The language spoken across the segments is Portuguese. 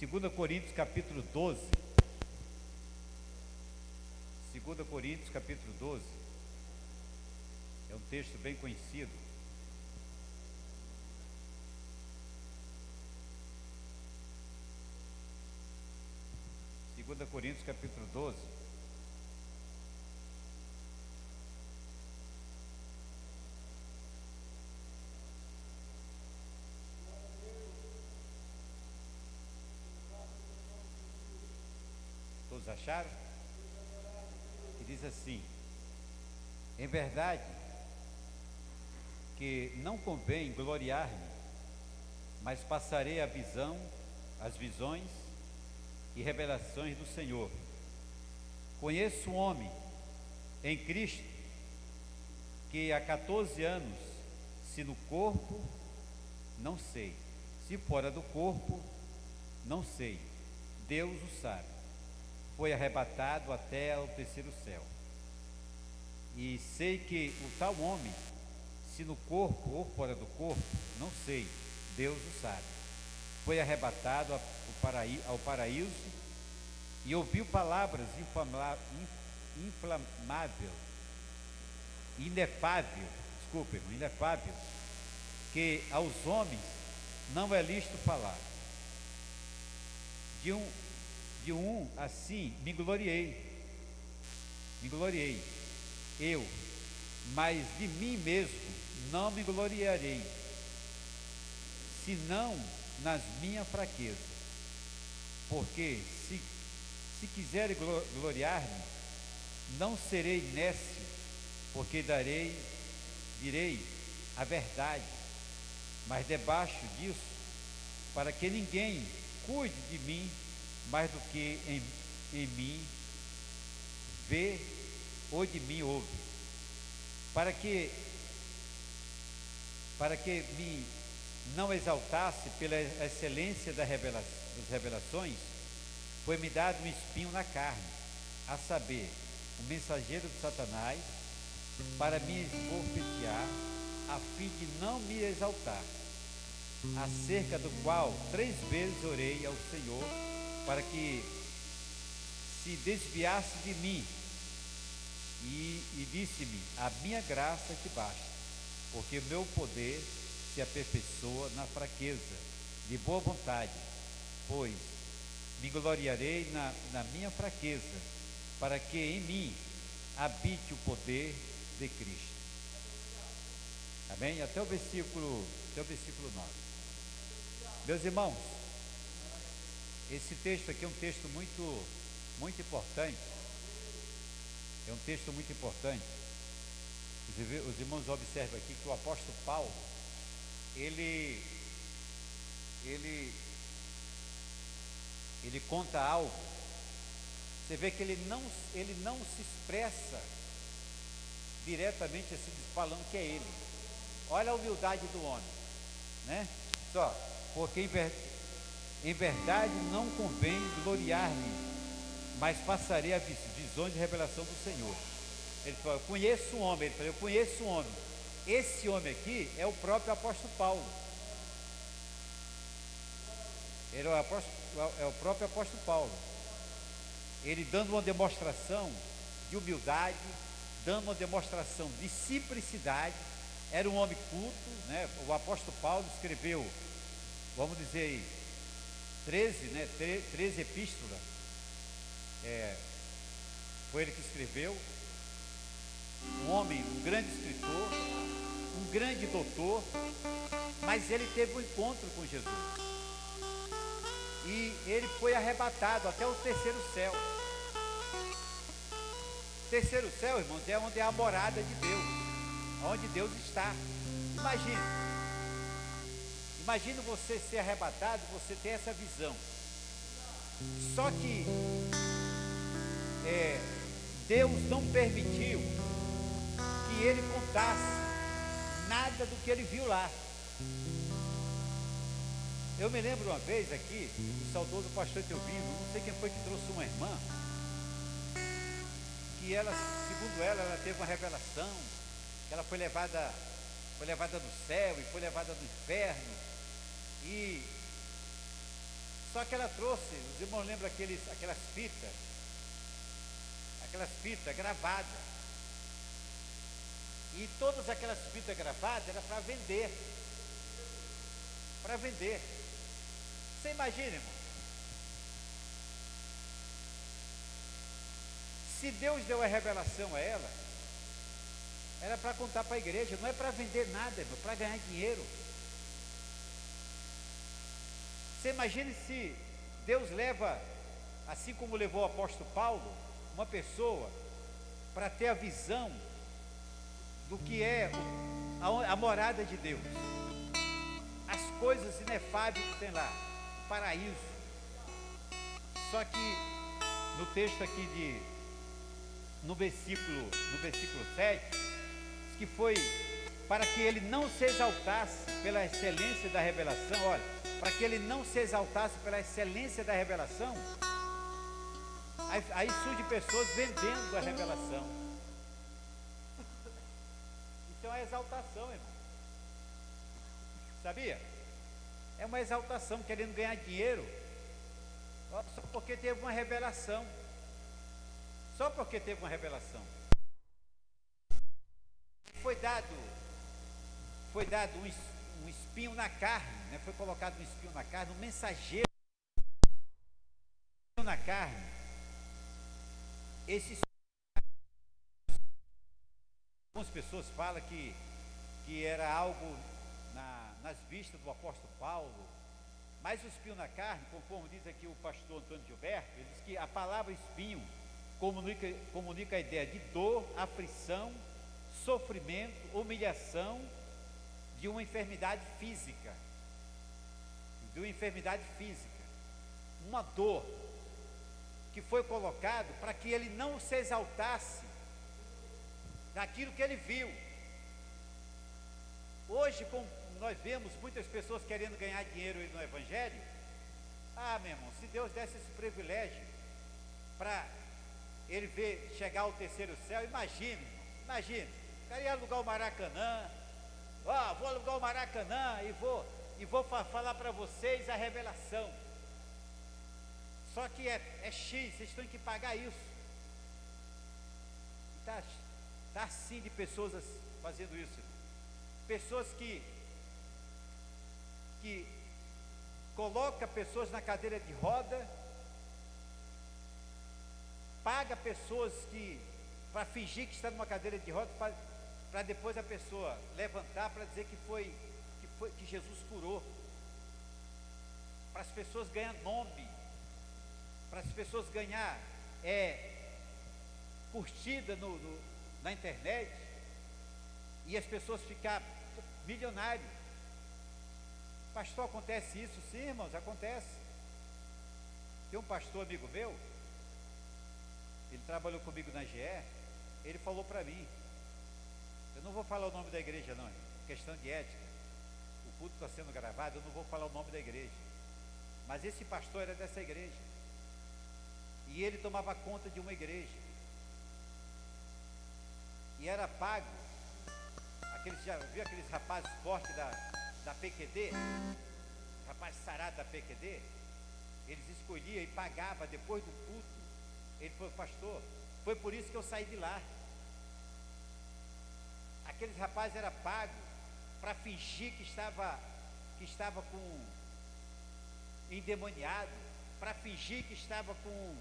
2 Coríntios capítulo 12. 2 Coríntios capítulo 12. É um texto bem conhecido. Segunda Coríntios capítulo 12. Todos acharam? E diz assim: em verdade que não convém gloriar-me, mas passarei as visões e revelações do Senhor. Conheço um homem em Cristo que há 14 anos, se no corpo, não sei, se fora do corpo, não sei, Deus o sabe, foi arrebatado até ao terceiro céu. E sei que o tal homem, se no corpo ou fora do corpo, não sei, Deus o sabe, foi arrebatado ao paraíso e ouviu palavras inefável, que aos homens não é lícito falar. De um assim me gloriei, eu, mas de mim mesmo não me gloriarei, senão nas minhas fraquezas, porque se quiser gloriar-me, não serei nécio, porque direi a verdade, mas debaixo disso, para que ninguém cuide de mim mais do que em mim vê ou de mim ouve, para que me não exaltasse pela excelência das revelações, foi-me dado um espinho na carne, a saber, o mensageiro de Satanás, para me esbofetear, a fim de não me exaltar, acerca do qual 3 vezes orei ao Senhor, para que se desviasse de mim, e disse-me: a minha graça te basta, porque o meu poder se aperfeiçoa na fraqueza. De boa vontade, pois me gloriarei na minha fraqueza, para que em mim habite o poder de Cristo. Amém? Até o versículo 9. Meus irmãos, esse texto aqui é um texto muito importante. É um texto muito importante. Os irmãos observam aqui que o apóstolo Paulo, ele conta algo. Você vê que ele não se expressa diretamente assim, falando que é ele. Olha a humildade do homem, né? Só, porque em verdade não convém gloriar-me, mas passarei a visões de revelação do Senhor. Ele falou: eu conheço um homem. Ele falou: eu conheço um homem. Esse homem aqui é o próprio apóstolo Paulo. Ele é o próprio apóstolo Paulo. Ele dando uma demonstração de humildade, dando uma demonstração de simplicidade. Era um homem culto, né? O apóstolo Paulo escreveu, vamos dizer, 13 epístolas. Foi ele que escreveu. Um homem, um grande escritor, um grande doutor, mas ele teve um encontro com Jesus e ele foi arrebatado até o terceiro céu. O terceiro céu, irmãos, é onde é a morada de Deus, onde Deus está. Imagine você ser arrebatado, você ter essa visão. Só que Deus não permitiu que ele contasse nada do que ele viu lá. Eu me lembro uma vez aqui, o saudoso pastor Teovino, não sei quem foi que trouxe uma irmã, que ela, segundo ela teve uma revelação, que ela foi levada do céu e foi levada do inferno, e Só que ela trouxe, os irmãos lembram aquelas fitas gravadas. E todas aquelas fitas gravadas eram para vender. Para vender. Você imagina, irmão? Se Deus deu a revelação a ela, era para contar para a igreja, não é para vender nada, irmão, para ganhar dinheiro. Você imagine se Deus leva, assim como levou o apóstolo Paulo, uma pessoa para ter a visão do que é a morada de Deus, as coisas inefáveis que tem lá, o paraíso. Só que no texto aqui no versículo 7, diz que foi para que ele não se exaltasse pela excelência da revelação. Olha, para que ele não se exaltasse pela excelência da revelação. Aí surge pessoas vendendo a revelação. Então é exaltação, irmão. Sabia? É uma exaltação, querendo ganhar dinheiro, só porque teve uma revelação. Só porque teve uma revelação. Foi dado um espinho na carne, né? Foi colocado um espinho na carne, um mensageiro na carne. Algumas pessoas falam que era algo nas vistas do apóstolo Paulo, mas o espinho na carne, conforme diz aqui o pastor Antônio Gilberto, ele diz que a palavra espinho comunica a ideia de dor, aflição, sofrimento, humilhação de uma enfermidade física. Uma dor que foi colocado para que ele não se exaltasse daquilo que ele viu. Hoje, nós vemos muitas pessoas querendo ganhar dinheiro no Evangelho. Meu irmão, se Deus desse esse privilégio para ele ver chegar ao terceiro céu, imagine, queria alugar o Maracanã. Vou alugar o Maracanã e vou falar para vocês a revelação. Só que é X, vocês têm que pagar isso. Está assim de pessoas fazendo isso. Pessoas que coloca pessoas na cadeira de roda, paga pessoas para fingir que está numa cadeira de roda, para depois a pessoa levantar para dizer que Jesus curou, para as pessoas ganhar nome, para as pessoas ganhar curtida na internet, e as pessoas ficar milionários. Pastor, acontece isso? Sim, irmãos, acontece. Tem um pastor amigo meu, ele trabalhou comigo na GE, ele falou para mim, eu não vou falar o nome da igreja não, questão de ética, o culto está sendo gravado, eu não vou falar o nome da igreja, mas esse pastor era dessa igreja, e ele tomava conta de uma igreja, e era pago, já viu aqueles rapazes fortes da PQD, rapaz sarado da PQD, eles escolhiam e pagavam depois do culto. Ele falou, pastor, foi por isso que eu saí de lá. Aqueles rapazes eram pagos para fingir que estava com endemoniado, para fingir que estava com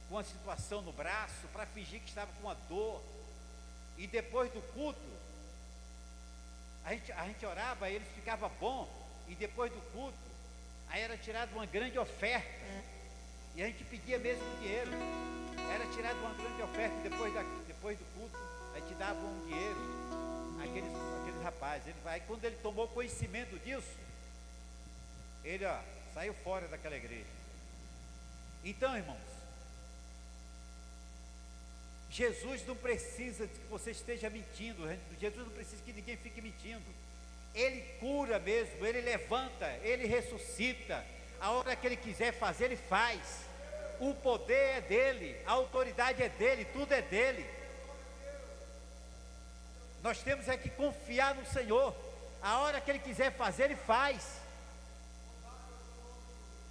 uma situação no braço, para fingir que estava com uma dor. E depois do culto, a gente orava, eles ficavam bom, e depois do culto, aí era tirada uma grande oferta, e a gente pedia mesmo dinheiro, era tirada uma grande oferta, e depois do culto, aí te dava um dinheiro, aqueles rapazes. Aí quando ele tomou conhecimento disso, ele saiu fora daquela igreja. Então, irmãos, Jesus não precisa que você esteja mentindo, Jesus não precisa que ninguém fique mentindo. Ele cura mesmo, Ele levanta, Ele ressuscita. A hora que Ele quiser fazer, Ele faz. O poder é dEle, a autoridade é dEle, tudo é dEle. Nós temos que confiar no Senhor. A hora que Ele quiser fazer, Ele faz.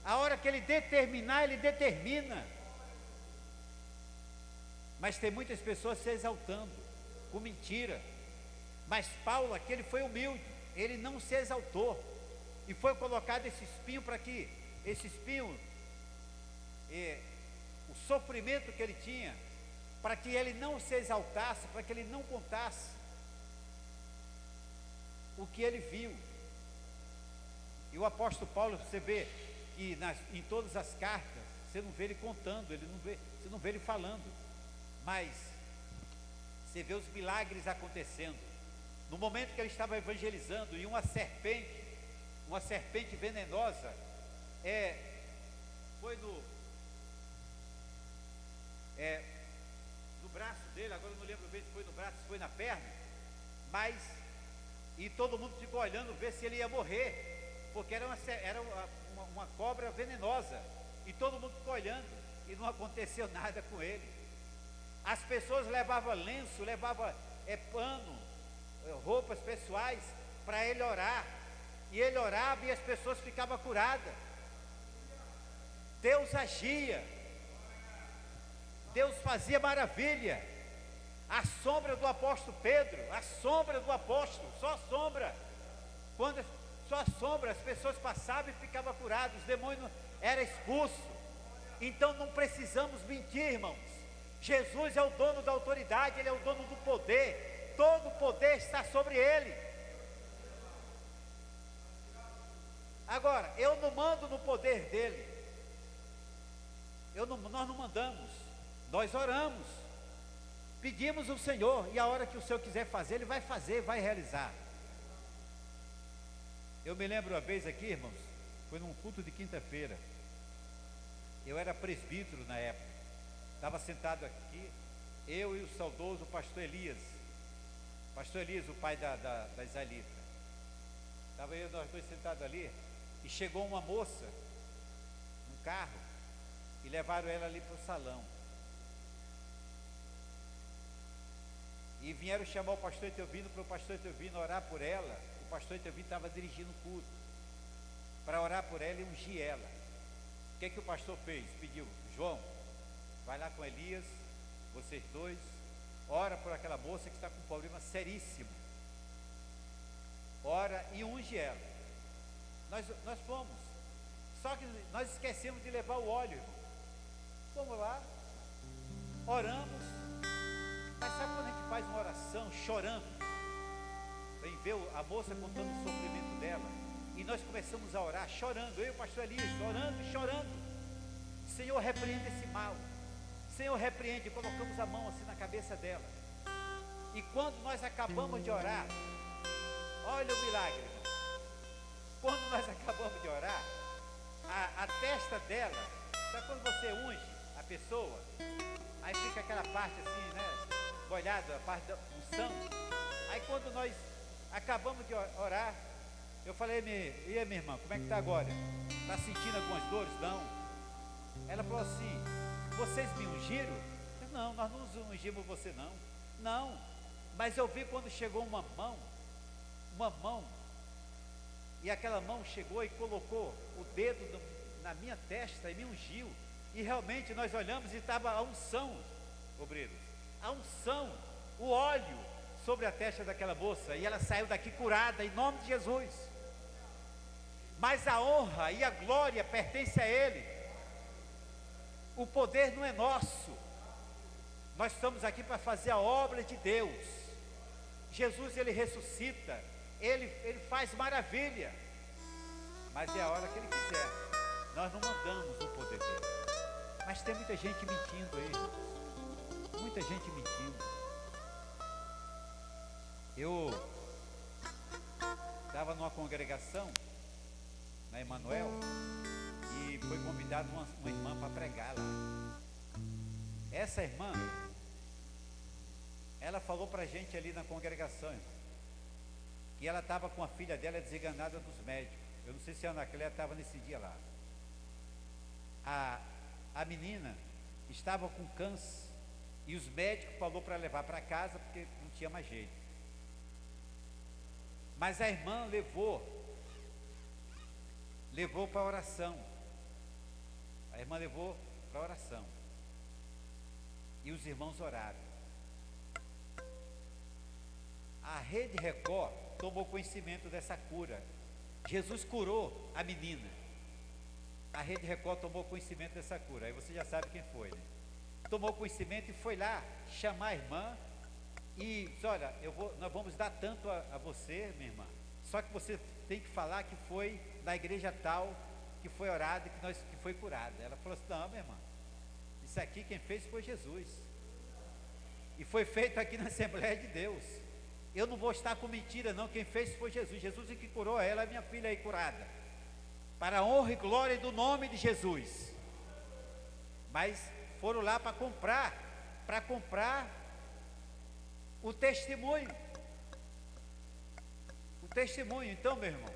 A hora que ele determinar, ele determina. Mas tem muitas pessoas se exaltando com mentira. Mas Paulo aqui, ele foi humilde, ele não se exaltou, e foi colocado esse espinho para que esse espinho, o sofrimento que ele tinha, para que ele não se exaltasse, para que ele não contasse o que ele viu. E o apóstolo Paulo, você vê que em todas as cartas, você não vê ele contando, você não vê ele falando, mas você vê os milagres acontecendo. No momento que ele estava evangelizando, e uma serpente venenosa, foi no braço dele, agora eu não lembro bem se foi no braço, se foi na perna, e todo mundo ficou olhando ver se ele ia morrer, porque era uma cobra venenosa, e todo mundo ficou olhando, e não aconteceu nada com ele. As pessoas levavam lenço, levavam pano, roupas pessoais, para ele orar, e ele orava e as pessoas ficavam curadas. Deus agia, Deus fazia maravilha. A sombra do apóstolo Pedro, a sombra do apóstolo, só sombra, só sombra, as pessoas passavam e ficavam curadas, os demônios eram expulsos. Então não precisamos mentir, irmãos. Jesus é o dono da autoridade, Ele é o dono do poder, todo o poder está sobre Ele. Agora, eu não mando no poder dele, nós não mandamos, nós oramos, pedimos ao Senhor, e a hora que o Senhor quiser fazer, Ele vai fazer, vai realizar. Eu me lembro uma vez aqui, irmãos, foi num culto de quinta-feira, eu era presbítero na época, estava sentado aqui, eu e o saudoso pastor Elias, o pai da israelita, estava eu e nós dois sentados ali, e chegou uma moça, num carro, e levaram ela ali para o salão, e vieram chamar o pastor Etelvino, para o pastor Etelvino orar por ela. O pastor Etelvino estava dirigindo o culto, para orar por ela e ungir ela. O que o pastor fez? Pediu: João, vai lá com Elias, vocês dois, ora por aquela moça que está com um problema seríssimo, ora e unge ela. Nós fomos, só que nós esquecemos de levar o óleo, irmão. Fomos lá, oramos, mas sabe quando a gente faz uma oração chorando, vem ver a moça contando o sofrimento dela, e nós começamos a orar chorando, eu e o pastor Elias, orando e chorando. Senhor, repreende esse mal, Senhor, repreende. Colocamos a mão assim na cabeça dela, e quando nós acabamos de orar, olha o milagre, irmão. Quando nós acabamos de orar, a testa dela, sabe quando você unge a pessoa, aí fica aquela parte assim, né, molhada, a parte do sangue. Aí quando nós acabamos de orar, eu falei: e aí, minha irmã, como é que está agora? Está sentindo algumas dores? Não. Ela falou assim: vocês me ungiram? Eu falei: não, nós não ungimos você não. Não, mas eu vi quando chegou uma mão, e aquela mão chegou e colocou o dedo na minha testa e me ungiu, e realmente nós olhamos e estava a unção, obreiros, a unção, o óleo sobre a testa daquela moça, e ela saiu daqui curada em nome de Jesus. Mas a honra e a glória pertence a Ele, o poder não é nosso, nós estamos aqui para fazer a obra de Deus. Jesus, Ele ressuscita, Ele faz maravilha, mas é a hora que Ele quiser. Nós não mandamos o poder dele. Mas tem muita gente mentindo aí, irmãos. Muita gente mentindo. Eu estava numa congregação na Emanuel, e foi convidada uma irmã para pregar lá. Essa irmã, ela falou para a gente ali na congregação, irmão, que ela estava com a filha dela desenganada dos médicos. Eu não sei se a Ana Cléia estava nesse dia lá. A menina estava com câncer, e os médicos falaram para levar para casa porque não tinha mais jeito. Mas a irmã levou para a oração, A irmã levou para oração. E os irmãos oraram. A Rede Record tomou conhecimento dessa cura. Jesus curou a menina. A Rede Record tomou conhecimento dessa cura. Aí você já sabe quem foi, né? Tomou conhecimento e foi lá chamar a irmã e disse: olha, nós vamos dar tanto a você, minha irmã. Só que você tem que falar que foi na igreja tal, que foi orada, que foi curada. Ela falou assim: não, minha irmã, isso aqui quem fez foi Jesus. E foi feito aqui na Assembleia de Deus. Eu não vou estar com mentira não, quem fez foi Jesus. Jesus é que curou ela, minha filha aí curada. Para a honra e glória do nome de Jesus. Mas foram lá para comprar o testemunho. O testemunho. Então, meu irmão,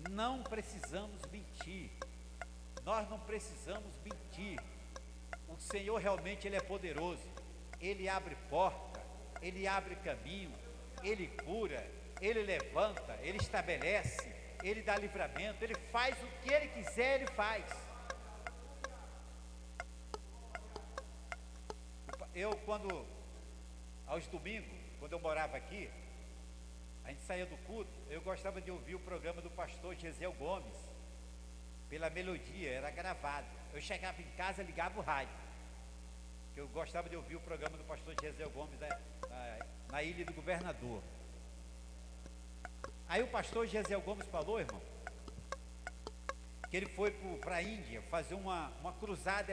não precisamos mentir. Nós não precisamos mentir. O Senhor realmente Ele é poderoso. Ele abre porta, Ele abre caminho, Ele cura, Ele levanta, Ele estabelece, Ele dá livramento, Ele faz o que Ele quiser, Ele faz. Eu, aos domingos, quando eu morava aqui, a gente saía do culto, eu gostava de ouvir o programa do pastor Gesiel Gomes, pela melodia, era gravado. Eu chegava em casa, ligava o rádio, que eu gostava de ouvir o programa do pastor Gesiel Gomes na Ilha do Governador. Aí o pastor Gesiel Gomes falou, irmão, que ele foi para a Índia fazer uma cruzada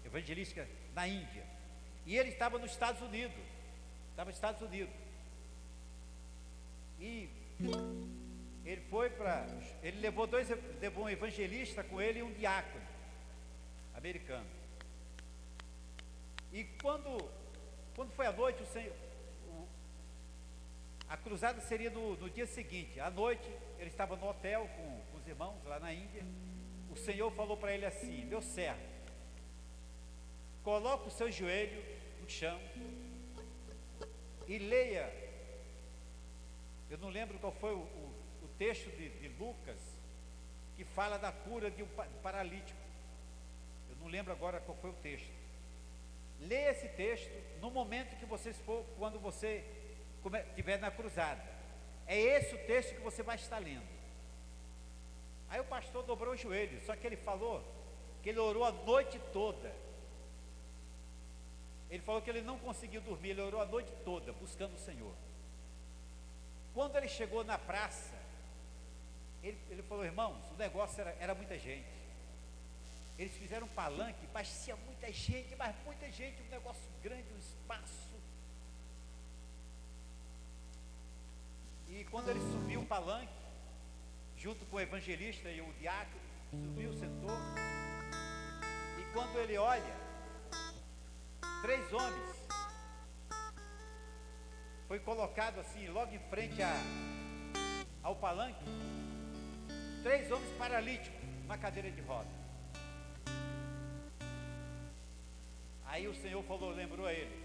evangelística na Índia. E ele estava nos Estados Unidos. E ele levou um evangelista com ele e um diácono americano. E quando foi à noite, a cruzada seria no dia seguinte. À noite, ele estava no hotel com os irmãos lá na Índia. O Senhor falou para ele assim: meu servo, coloca o seu joelho no chão e leia. Eu não lembro qual foi o texto de Lucas, que fala da cura de um paralítico. Eu não lembro agora qual foi o texto. Leia esse texto no momento que quando você estiver na cruzada. É esse o texto que você vai estar lendo. Aí o pastor dobrou o joelho, só que ele falou que ele orou a noite toda. Ele falou que ele não conseguiu dormir, ele orou a noite toda buscando o Senhor. Quando ele chegou na praça, ele falou: irmãos, o negócio era muita gente. Eles fizeram um palanque, parecia muita gente, mas muita gente, um negócio grande, um espaço. E quando ele subiu o palanque, junto com o evangelista e o diácono, subiu, sentou. E quando ele olha, 3 homens, foi colocado assim, logo em frente ao palanque, 3 homens paralíticos, na cadeira de roda. Aí o Senhor lembrou a ele: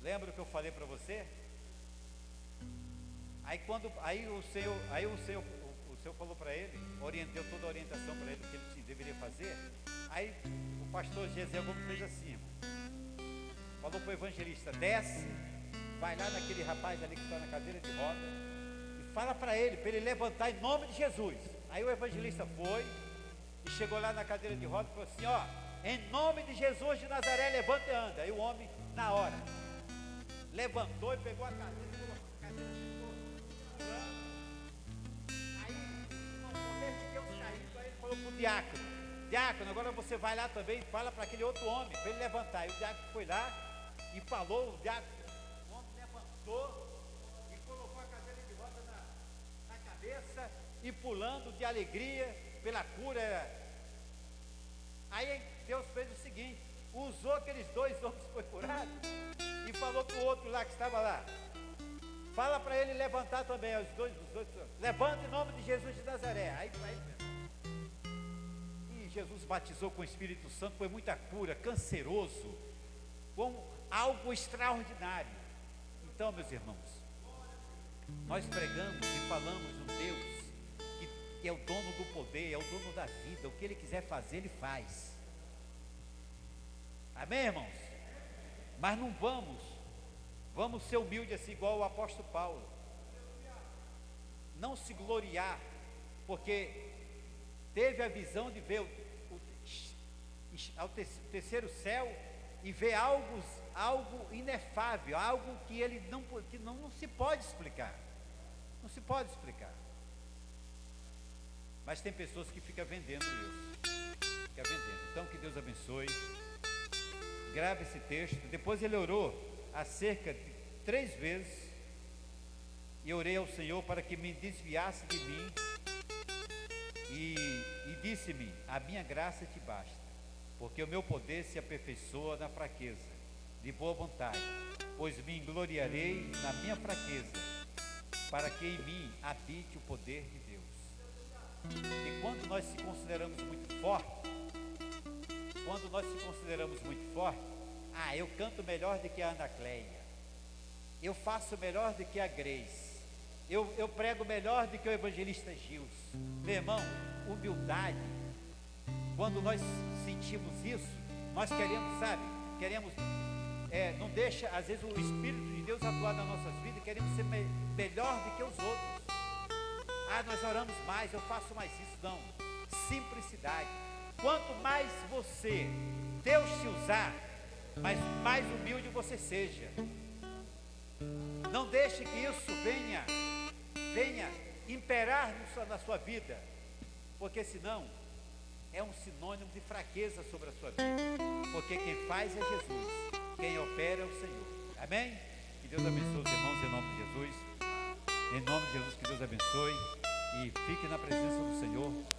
lembra o que eu falei para você? Aí o Senhor falou para ele, deu toda a orientação para ele do que ele deveria fazer. Aí o pastor Gesiel Gomes fez assim, irmão. Falou para o evangelista: desce, vai lá naquele rapaz ali que está na cadeira de roda e fala para ele levantar em nome de Jesus. Aí o evangelista foi e chegou lá na cadeira de roda e falou assim: ó, em nome de Jesus de Nazaré, levanta e anda. Aí o homem, na hora, levantou e pegou a cadeira e colocou a cadeira e ficou pulando. Aí, no momento que Deus caiu, aí ele falou para o diácono: diácono, agora você vai lá também e fala para aquele outro homem, para ele levantar. Aí o diácono foi lá e falou, o homem levantou e colocou a cadeira de roda na cabeça e pulando de alegria pela cura. Aí Deus fez o seguinte: usou aqueles 2 homens que foi curado e falou para o outro lá que estava lá: fala para ele levantar também. Os dois levanta em nome de Jesus de Nazaré. Aí e Jesus batizou com o Espírito Santo, foi muita cura, canceroso, com algo extraordinário. Então, meus irmãos, nós pregamos e falamos um Deus que é o dono do poder, é o dono da vida. O que Ele quiser fazer, Ele faz. Amém, irmãos? Mas não vamos ser humildes assim, igual o apóstolo Paulo. Não se gloriar, porque teve a visão de ver o terceiro céu e ver algo inefável, algo que ele não se pode explicar. Não se pode explicar. Mas tem pessoas que ficam vendendo isso. Fica vendendo. Então que Deus abençoe. Grave esse texto. Depois ele orou acerca de 3 vezes. E orei ao Senhor para que me desviasse de mim. E disse-me: a minha graça te basta, porque o meu poder se aperfeiçoa na fraqueza. De boa vontade, pois me gloriarei na minha fraqueza, para que em mim habite o poder de Deus. E quando nós se consideramos muito fortes, eu canto melhor do que a Ana Cleia, eu faço melhor do que a Grace, eu prego melhor do que o evangelista Gilson. Meu irmão, humildade, quando nós sentimos isso, nós queremos, não deixa, às vezes, o Espírito de Deus atuar nas nossas vidas, queremos ser melhor do que os outros. Nós oramos mais, eu faço mais isso. Não, simplicidade. Quanto mais Deus te usar, mais humilde você seja. Não deixe que isso venha imperar na sua vida, porque senão é um sinônimo de fraqueza sobre a sua vida, porque quem faz é Jesus, quem opera é o Senhor. Amém? Que Deus abençoe os irmãos em nome de Jesus. Em nome de Jesus, que Deus abençoe e fique na presença do Senhor.